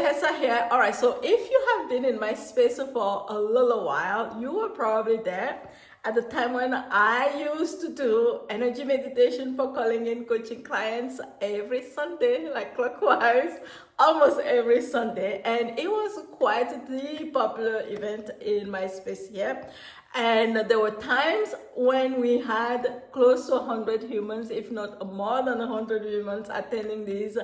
Hessa here. All right, so if you have been in my space for a little while, you were probably there at the time when I used to do energy meditation for calling in coaching clients every Sunday, like clockwise, almost every Sunday. And it was quite the popular event in my space here. And there were times when we had close to 100 humans, if not more than 100 humans, attending these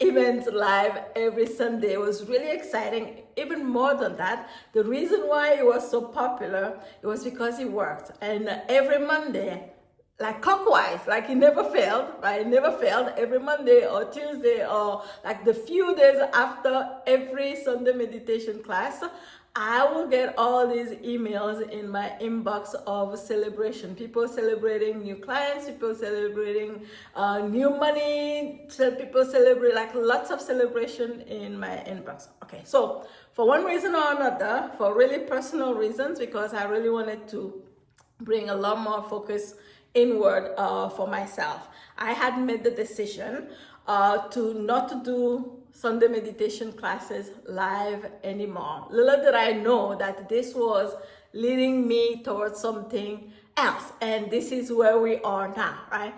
events live every Sunday. It was really exciting. Even more than that, the reason why it was so popular, it was because it worked. And every Monday, like clockwise, like it never failed, right? It never failed. Every Monday or Tuesday or like the few days after every Sunday meditation class, I will get all these emails in my inbox of celebration. People celebrating new clients, people celebrating new money, people celebrate, like lots of celebration in my inbox. Okay, so for one reason or another, for really personal reasons, because I really wanted to bring a lot more focus inward for myself, I had made the decision to not do Sunday meditation classes live anymore. Little did I know that this was leading me towards something else, and this is where we are now, right?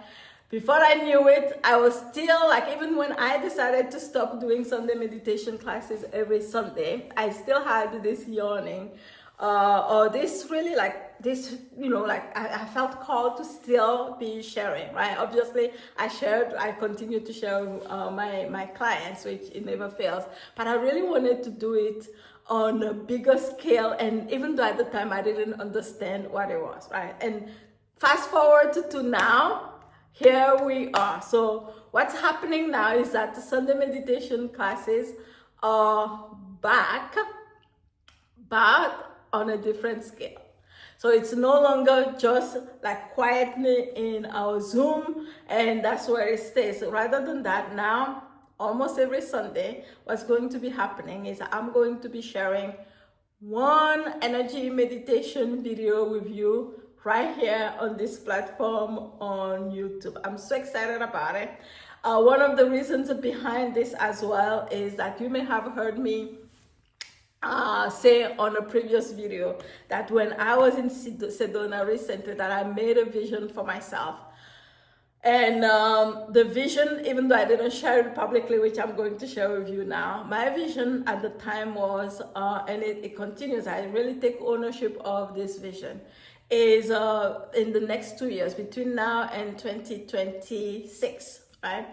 Before I knew it, I was still like, even when I decided to stop doing Sunday meditation classes every Sunday, I still had this yearning or this really like this, like I felt called to still be sharing, right? Obviously, I continue to share my clients, which it never fails, but I really wanted to do it on a bigger scale. And even though at the time I didn't understand what it was, right? And fast forward to now, here we are. So what's happening now is that the Sunday meditation classes are back, but on a different scale. So it's no longer just like quietly in our Zoom and that's where it stays. Rather than that, now almost every Sunday, what's going to be happening is I'm going to be sharing one energy meditation video with you right here on this platform on YouTube. I'm so excited about it. One of the reasons behind this as well is that you may have heard me say on a previous video that when I was in Sedona recently, that I made a vision for myself. And the vision, even though I didn't share it publicly, which I'm going to share with you now, my vision at the time was, and it continues, I really take ownership of this vision, is in the next 2 years, between now and 2026, right?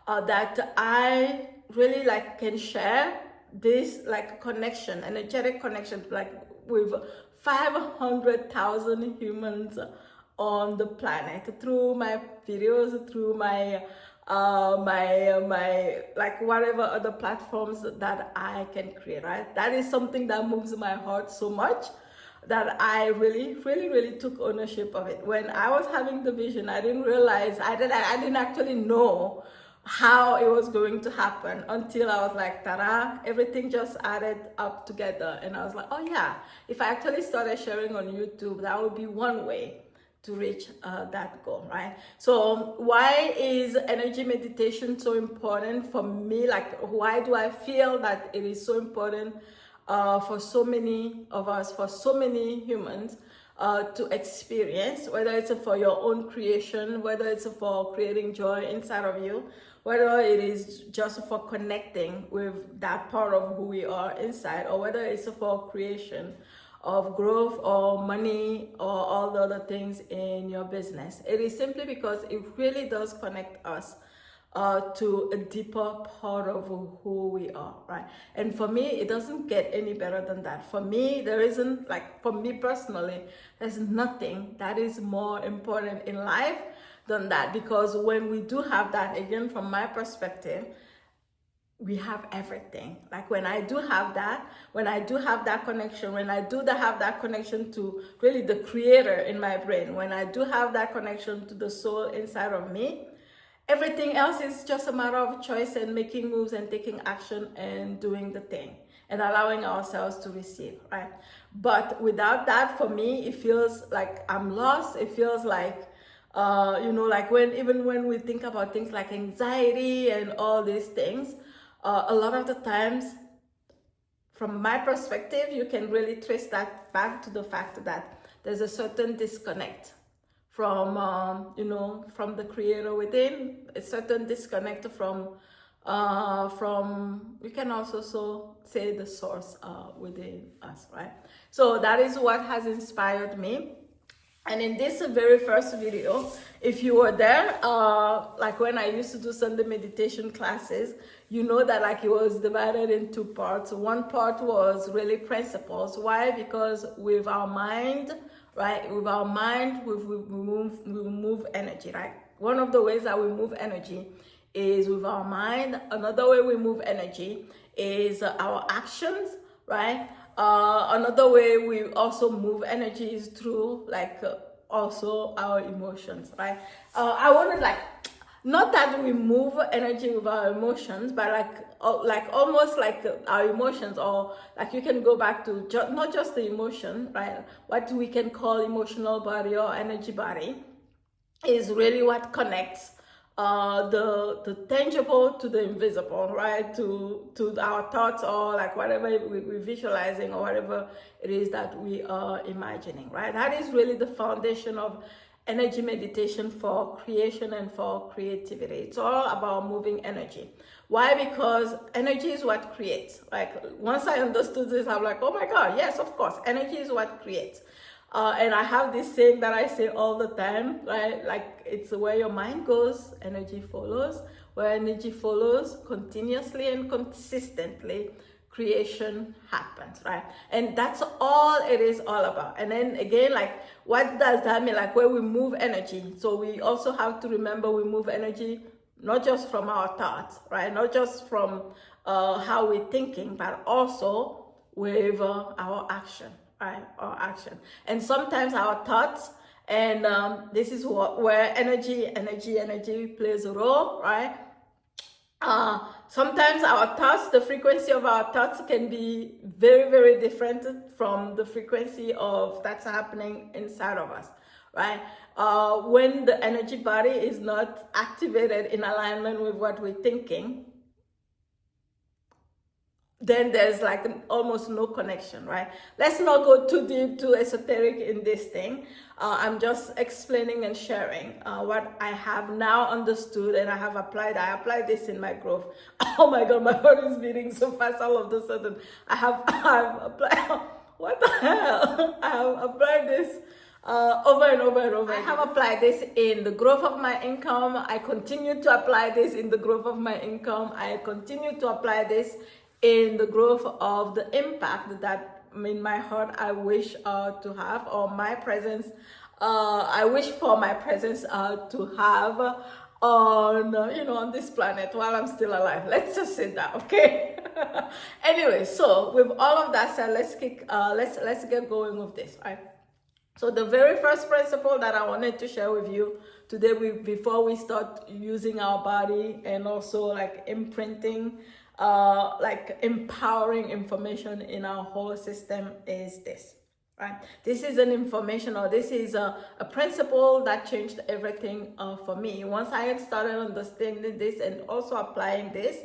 That I really can share this connection, energetic connection, with 500,000 humans on the planet through my videos, through my whatever other platforms that I can create, right? That is something that moves my heart so much that I really took ownership of it. When I was having the vision, I didn't realize, I didn't actually know how it was going to happen until I was like, ta-da, everything just added up together. And I was like, oh yeah, if I actually started sharing on YouTube, that would be one way to reach that goal, right? So why is energy meditation so important for me? Why do I feel that it is so important for so many of us, for so many humans to experience, whether it's for your own creation, whether it's for creating joy inside of you, whether it is just for connecting with that part of who we are inside, or whether it's for creation of growth or money or all the other things in your business. It is simply because it really does connect us to a deeper part of who we are, right? And for me, it doesn't get any better than that. For me, there isn't, for me personally, there's nothing that is more important in life than that. Because when we do have that, again, from my perspective, we have everything. When I do have that, when I do have that connection, when I do have that connection to really the creator in my brain, when I do have that connection to the soul inside of me, everything else is just a matter of choice and making moves and taking action and doing the thing and allowing ourselves to receive, right? But without that, for me, it feels like I'm lost. It feels like, when we think about things like anxiety and all these things, a lot of the times from my perspective, you can really trace that back to the fact that there's a certain disconnect from, from the creator within, a certain disconnect from, you can also say the source within us, right? So that is what has inspired me. And in this very first video, if you were there, like when I used to do Sunday meditation classes, you know that like it was divided in two parts. One part was really principles. Why? Because with our mind, right? With our mind, we move energy, right? One of the ways that we move energy is with our mind. Another way we move energy is our actions, right? Another way we also move energy is through also our emotions, right? I want to not that we move energy with our emotions, but almost like our emotions, or like you can go back to not just the emotion, right? What we can call emotional body or energy body is really what connects the tangible to the invisible, right? To our thoughts, or like whatever we're visualizing, or whatever it is that we are imagining, right? That is really the foundation of energy meditation for creation and for creativity. It's all about moving energy. Why? Because energy is what creates. Like once I understood this, I'm like, oh my God, yes, of course, energy is what creates. And I have this saying that I say all the time, right? Like it's where your mind goes, energy follows. Where energy follows continuously and consistently, creation happens, right? And that's all it is all about. And then again, like what does that mean? Like where we move energy. So we also have to remember we move energy not just from our thoughts, right? Not just from how we're thinking, but also with our action. Right, our action. And sometimes our thoughts, and this is where energy plays a role, right? Sometimes our thoughts, the frequency of our thoughts can be very, very different from the frequency of that's happening inside of us, right? When the energy body is not activated in alignment with what we're thinking, then there's like almost no connection, right? Let's not go too deep, too esoteric in this thing. I'm just explaining and sharing what I have now understood, and I have applied. I applied this in my growth. Oh my God, my heart is beating so fast all of a sudden. I've applied, what the hell? I have applied this over and over and over. I have applied this in the growth of my income. I continue to apply this in the growth of my income. I continue to apply this in the growth of the impact that in my heart I wish to have, or my presence, I wish for my presence to have on on this planet while I'm still alive. Let's just say that, okay? Anyway, so with all of that said, let's get going with this, right? So the very first principle that I wanted to share with you today, before we start using our body and also like imprinting, like empowering information in our whole system, is this, right? This is an information, or this is a principle that changed everything for me. Once I had started understanding this and also applying this,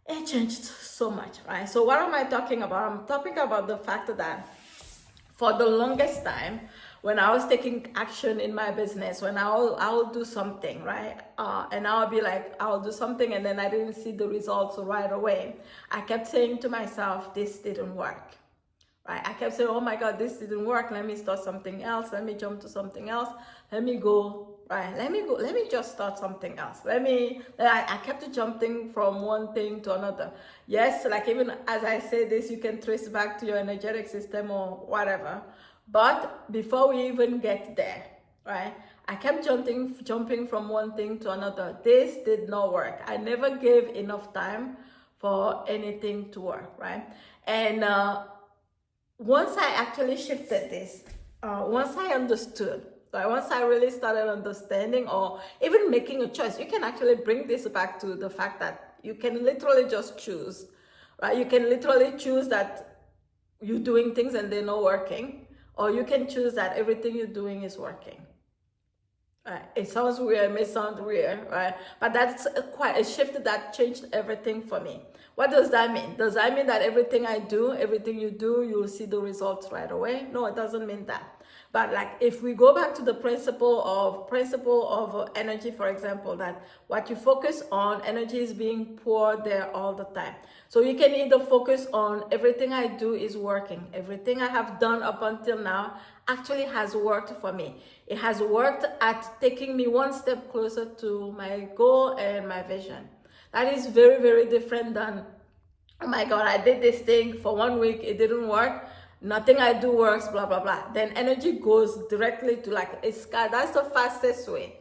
it changed so much, right? So what am I talking about? I'm talking about the fact that for the longest time, when I was taking action in my business, when I'll do something, right? And I'll be like, I'll do something, and then I didn't see the results right away. I kept saying to myself, this didn't work, right? I kept saying, oh my God, this didn't work. Let me start something else. Let me jump to something else. Let me go, right? Let me just start something else. I kept jumping from one thing to another. Yes, like even as I say this, you can trace back to your energetic system or whatever. But before we even get there, right, I kept jumping from one thing to another. This did not work. I never gave enough time for anything to work, right? And once I actually shifted this, once I understood, like once I really started understanding, or even making a choice, you can actually bring this back to the fact that you can literally just choose, right? You can literally choose that you're doing things and they're not working, or you can choose that everything you're doing is working, Right. It sounds weird, may sound weird, right? But that's quite a shift that changed everything for me. What does that mean? Does that mean that everything I do, everything you do, you'll see the results right away? No, it doesn't mean that. But like if we go back to the principle of energy, for example, that what you focus on, energy is being poured there all the time. So you can either focus on everything I do is working. Everything I have done up until now actually has worked for me. It has worked at taking me one step closer to my goal and my vision. That is very, very different than, oh my God, I did this thing for 1 week, it didn't work. Nothing I do works, blah, blah, blah. Then energy goes directly to like, that's the fastest way.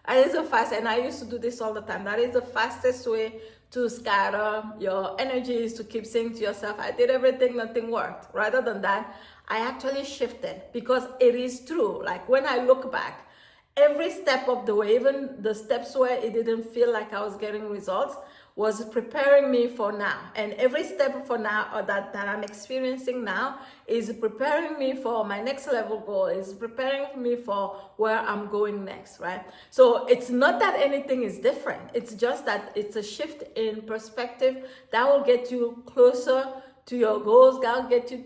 That is the fast, and I used to do this all the time. That is the fastest way to scatter your energies, to keep saying to yourself, I did everything, nothing worked. Rather than that, I actually shifted, because it is true. Like when I look back, every step of the way, even the steps where it didn't feel like I was getting results, was preparing me for now. And every step for now, or that I'm experiencing now, is preparing me for my next level goal, is preparing me for where I'm going next, right? So it's not that anything is different. It's just that it's a shift in perspective that will get you closer to your goals, that will get you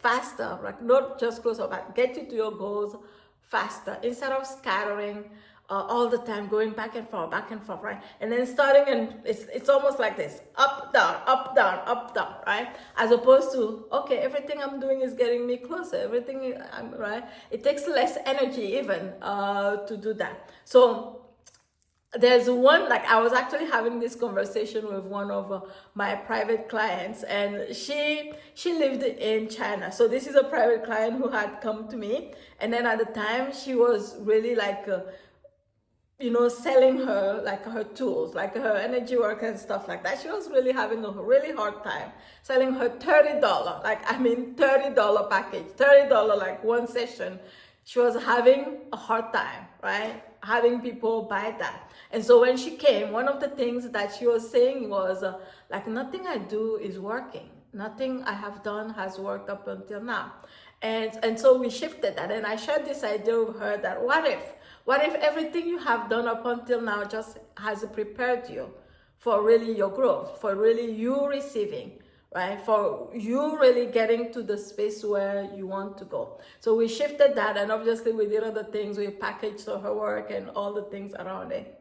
faster, like not just closer, but get you to your goals faster, instead of scattering all the time, going back and forth, right? And then starting, and it's almost like this, up, down, up, down, up, down, right? As opposed to, okay, everything I'm doing is getting me closer, everything I'm, right? It takes less energy even to do that. So there's one, like I was actually having this conversation with one of my private clients, and she lived in China. So this is a private client who had come to me, and then at the time she was really like selling her tools, like her energy work and stuff like that. She was really having a really hard time selling her $30, $30 package, $30, like one session. She was having a hard time, right? Having people buy that. And so when she came, one of the things that she was saying was like, nothing I do is working. Nothing I have done has worked up until now. And so we shifted that, and I shared this idea with her that what if everything you have done up until now just has prepared you for really your growth, for really you receiving, right? For you really getting to the space where you want to go. So we shifted that, and obviously we did other things. We packaged her work and all the things around it.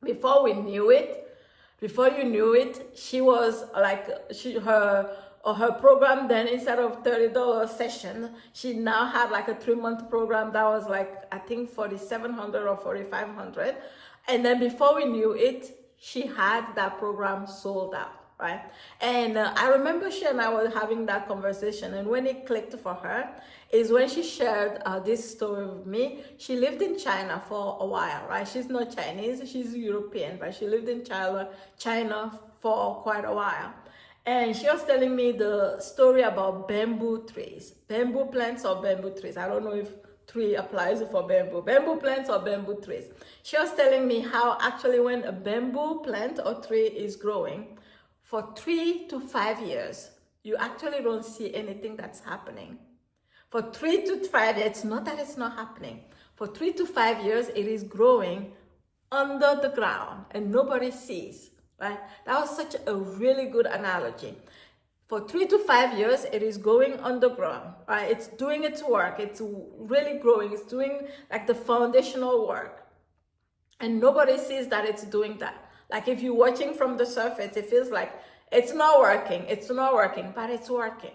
Before you knew it, she was like, her program then, instead of $30 session, she now had like a 3-month program that was like, I think 4,700 or 4,500. And then before we knew it, she had that program sold out, right? And I remember she and I were having that conversation, and when it clicked for her is when she shared this story with me. She lived in China for a while, right? She's not Chinese, she's European, but she lived in China for quite a while. And she was telling me the story about bamboo trees, bamboo plants or bamboo trees. I don't know if tree applies for bamboo plants or bamboo trees. She was telling me how actually when a bamboo plant or tree is growing, for 3 to 5 years, you actually don't see anything that's happening. For 3 to 5 years, it's not that it's not happening. For 3 to 5 years, it is growing under the ground and nobody sees. Right? That was such a really good analogy. For 3 to 5 years, it is going underground, right? It's doing its work. It's really growing. It's doing like the foundational work. And nobody sees that it's doing that. Like if you're watching from the surface, it feels like it's not working, but it's working,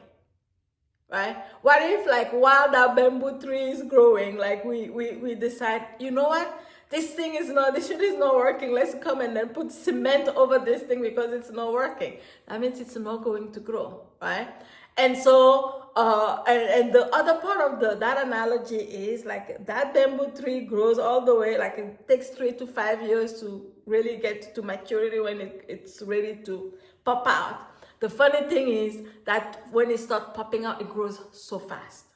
right? What if like while that bamboo tree is growing, like we decide, you know what? This shit is not working. Let's come and then put cement over this thing because it's not working. That means it's not going to grow, right? And so, and the other part of that analogy is like that bamboo tree grows all the way, like it takes 3 to 5 years to really get to maturity when it's ready to pop out. The funny thing is that when it starts popping out, it grows so fast,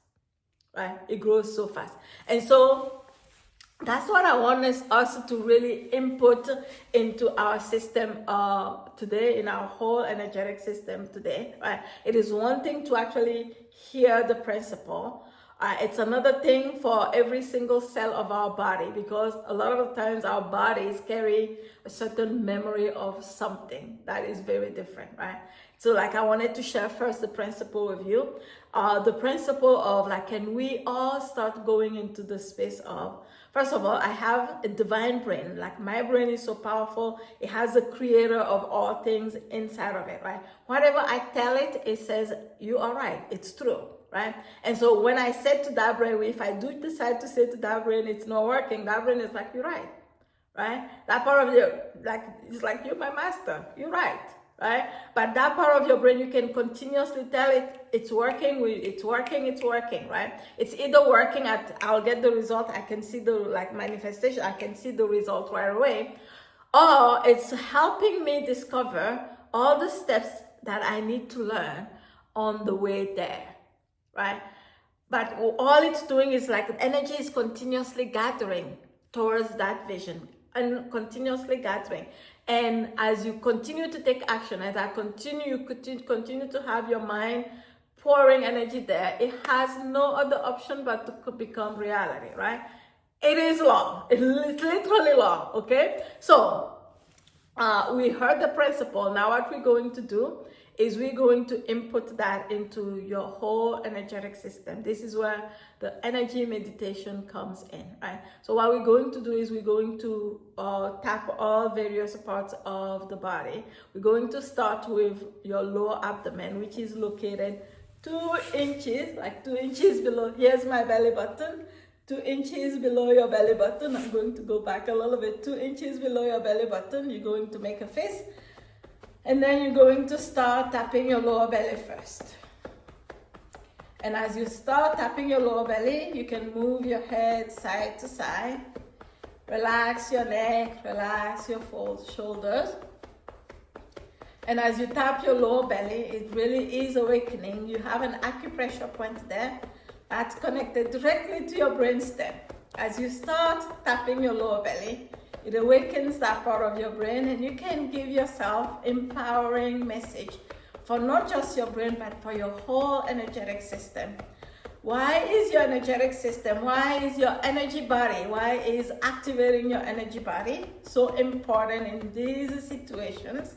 right? It grows so fast. And so, that's what I want us to really input into our system today, in our whole energetic system today, right? It is one thing to actually hear the principle, It's another thing for every single cell of our body, because a lot of the times our bodies carry a certain memory of something that is very different, right? So like, I wanted to share first the principle with you. The principle of like, can we all start going into the space of, first of all, I have a divine brain. Like, my brain is so powerful. It has the creator of all things inside of it, right? Whatever I tell it, it says, you are right. It's true, right? And so when I said to that brain, if I do decide to say to that brain, it's not working, that brain is like, you're right, right? That part of you, like, it's like, you're my master. You're right. Right? But that part of your brain, you can continuously tell it, it's working, it's working, right? It's either working at, I'll get the result, I can see the like manifestation, I can see the result right away, or it's helping me discover all the steps that I need to learn on the way there, right? But all it's doing is like, energy is continuously gathering towards that vision and continuously gathering. And as you continue to take action, as I continue to have your mind pouring energy there, it has no other option but to become reality, right? It is law. It's literally law, okay? So we heard the principle. Now what we're going to do is we're going to input that into your whole energetic system. This is where the energy meditation comes in, right? So what we're going to do is we're going to tap all various parts of the body. We're going to start with your lower abdomen, which is located 2 inches, like 2 inches below. Here's my belly button. 2 inches below your belly button. I'm going to go back a little bit. 2 inches below your belly button. You're going to make a fist. And then you're going to start tapping your lower belly first. And as you start tapping your lower belly, you can move your head side to side. Relax your neck, relax your shoulders. And as you tap your lower belly, it really is awakening. You have an acupressure point there that's connected directly to your brainstem. As you start tapping your lower belly, it awakens that part of your brain, and you can give yourself empowering message for not just your brain, but for your whole energetic system. Why is your energetic system, why is your energy body, why is activating your energy body so important in these situations?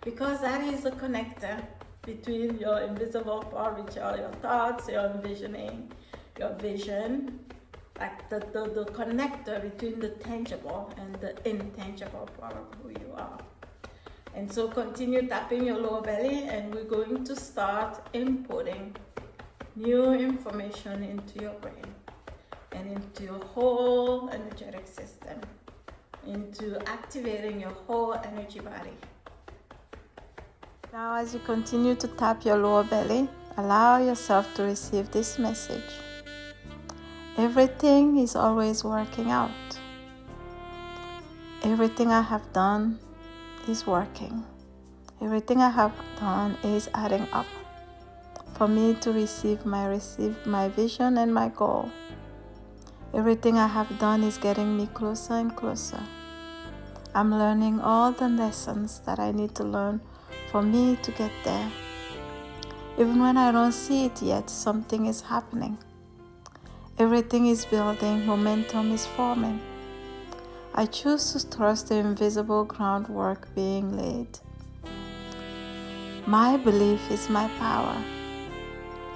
Because that is a connector between your invisible part, which are your thoughts, your envisioning, your vision, like the connector between the tangible and the intangible part of who you are. And so continue tapping your lower belly, and we're going to start inputting new information into your brain and into your whole energetic system, into activating your whole energy body. Now, as you continue to tap your lower belly, allow yourself to receive this message. Everything is always working out. Everything I have done is working. Everything I have done is adding up for me to receive my vision and my goal. Everything I have done is getting me closer and closer. I'm learning all the lessons that I need to learn for me to get there. Even when I don't see it yet, something is happening. Everything is building, momentum is forming. I choose to trust the invisible groundwork being laid. My belief is my power.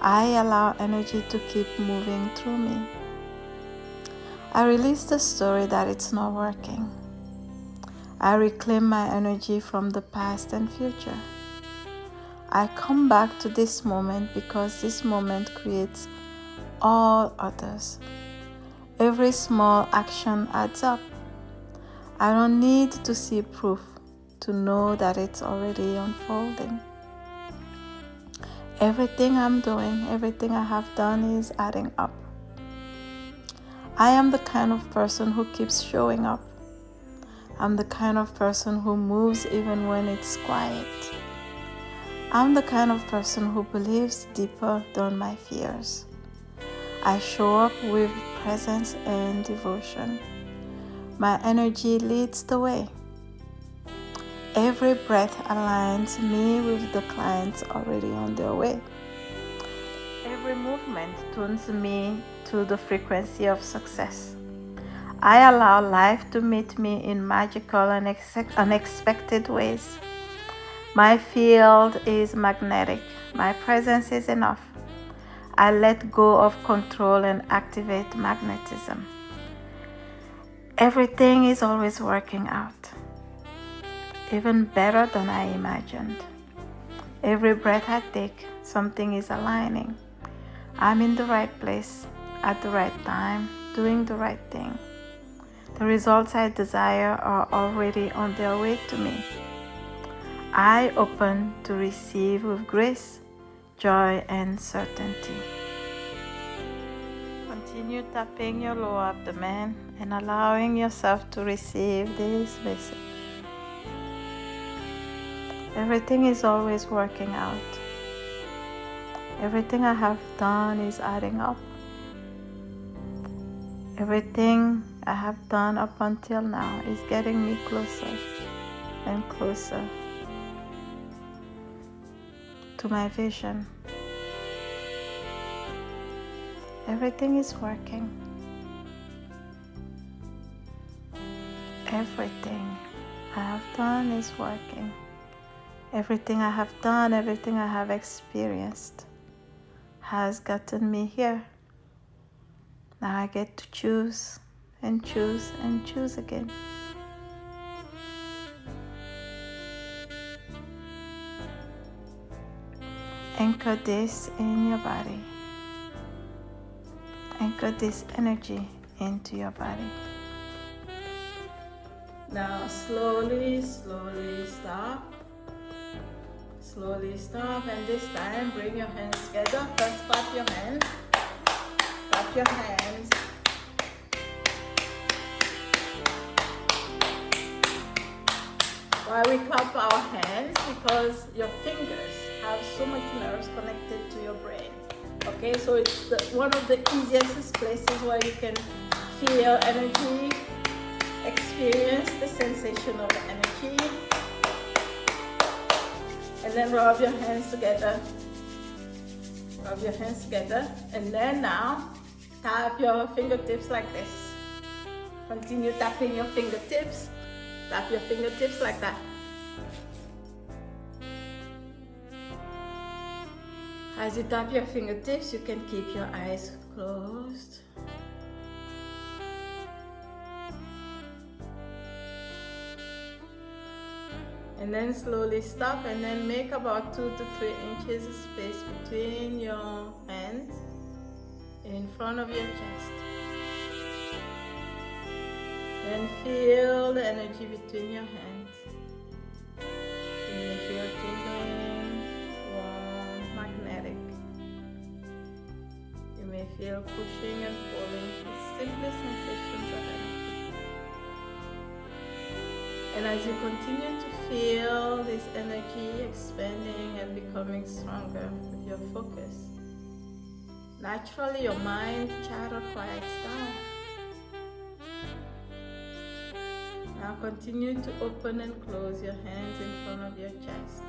I allow energy to keep moving through me. I release the story that it's not working. I reclaim my energy from the past and future. I come back to this moment because this moment creates all others. Every small action adds up. I don't need to see proof to know that it's already unfolding. Everything I'm doing, everything I have done is adding up. I am the kind of person who keeps showing up. I'm the kind of person who moves even when it's quiet. I'm the kind of person who believes deeper than my fears. I show up with presence and devotion. My energy leads the way. Every breath aligns me with the clients already on their way. Every movement tunes me to the frequency of success. I allow life to meet me in magical and unexpected ways. My field is magnetic. My presence is enough. I let go of control and activate magnetism. Everything is always working out, even better than I imagined. Every breath I take, something is aligning. I'm in the right place at the right time, doing the right thing. The results I desire are already on their way to me. I open to receive with grace, joy, and certainty. Continue tapping your lower abdomen and allowing yourself to receive this message. Everything is always working out. Everything I have done is adding up. Everything I have done up until now is getting me closer and closer to my vision. Everything is working. Everything I have done is working. Everything I have done, everything I have experienced has gotten me here. Now I get to choose and choose and choose again. Anchor this in your body. Anchor this energy into your body. Now slowly stop. Slowly stop, and this time bring your hands together. First clap your hands. Clap your hands. Why we clap our hands? Because your fingers have so much nerves connected to your brain. Okay, so it's one of the easiest places where you can feel energy, experience the sensation of energy, and then rub your hands together. Rub your hands together, and then now tap your fingertips like this. Continue tapping your fingertips. Tap your fingertips like that. As you tap your fingertips, you can keep your eyes closed. And then slowly stop, and then make about 2 to 3 inches of space between your hands in front of your chest. And feel the energy between your hands. You may feel tingling, warm, magnetic. You may feel pushing and pulling, the simplest sensations of energy. And as you continue to feel this energy expanding and becoming stronger with your focus, naturally your mind chatter quiets down. Now continue to open and close your hands in front of your chest.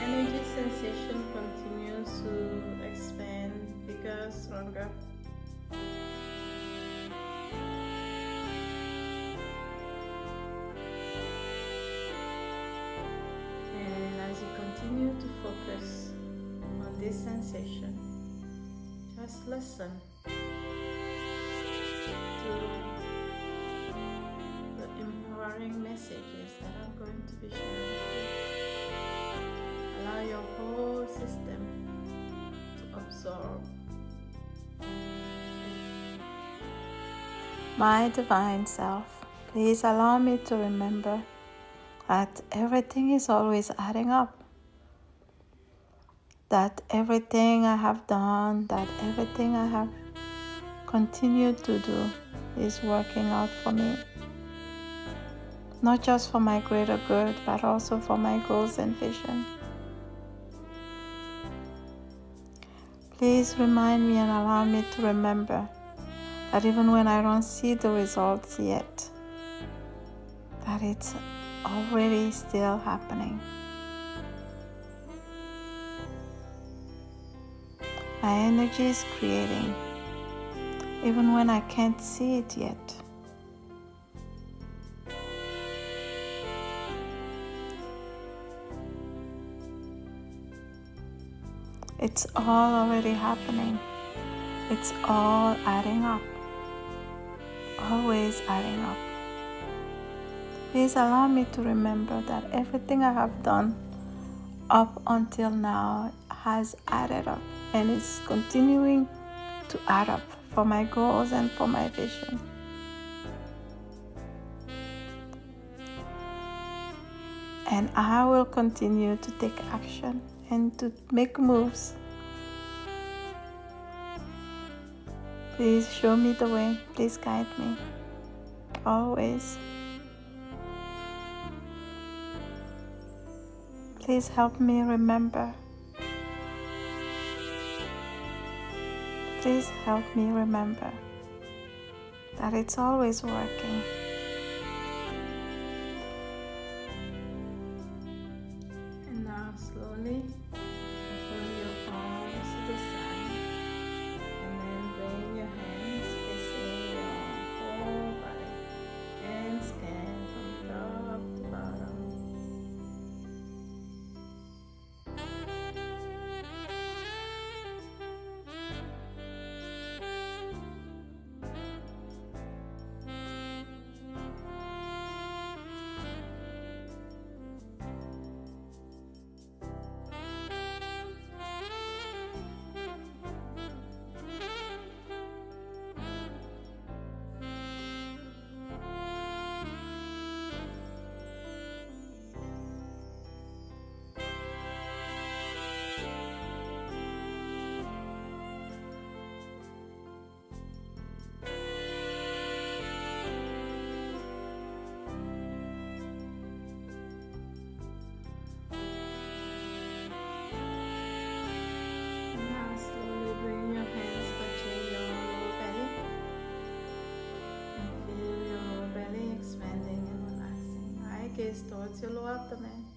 Energy sensation continues to expand, bigger, stronger. And as you continue to focus on this sensation, just listen to the empowering messages that I'm going to be sharing with you. Allow your whole system to absorb. My divine self, please allow me to remember that everything is always adding up. That everything I have done, that everything I have continue to do is working out for me. Not just for my greater good, but also for my goals and vision. Please remind me and allow me to remember that even when I don't see the results yet, that it's already still happening. My energy is creating, even when I can't see it yet. It's all already happening. It's all adding up. Always adding up. Please allow me to remember that everything I have done up until now has added up and is continuing to add up for my goals and for my vision. And I will continue to take action and to make moves. Please show me the way. Please guide me. Always. Please help me remember. Please help me remember that it's always working. And now slowly open your arms to the side and then bring your hands facing your whole body and scan from top to bottom. Gaze towards your lower abdomen.